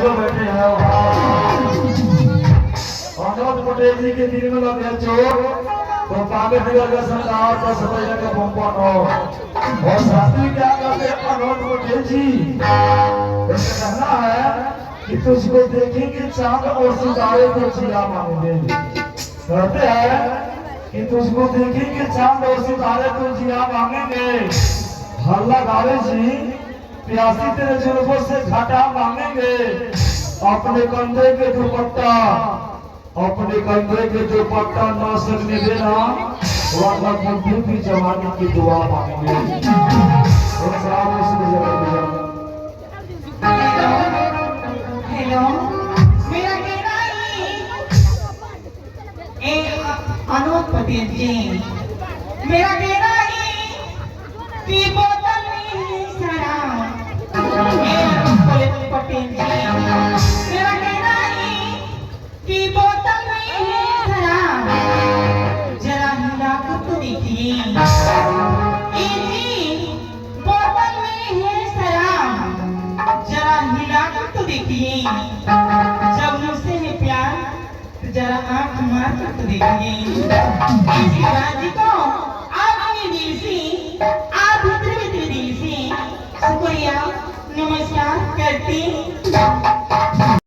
जो बैठे हैं अनुज पटेल जी के दिन में लगे चोर तो पागे बिगड़ का सरकार का सफाई का पंपन हो और साथी क्या करते अनुज पटेल जी कहना है कि तुझको देखेंगे चांद और सितारे तो जिया मांगेंगे कहते हैं कि तुझको देखेंगे चांद और सितारे तो जिया मांगेंगे हल्ला गावे जी प्यासी तेरे जुल्फों से घाटा मांगेंगे अपने कंधे के दुपट्टा ना सकने देना वरना बुद्धि की जमाने की दुआ मांगेंगे। हेलो मेरा कहना है अनुज पटेल जी मेरा कहना है कि बोतल में शराब पटेल जी मेरा कहना है कि बोतल में शराब जरा हिला कर तो देखिए बोतल में है शराब जरा हिला कर तो देखिए जब मुझसे है प्यार तो जरा आंख मार कर तो देखिए इस राजी को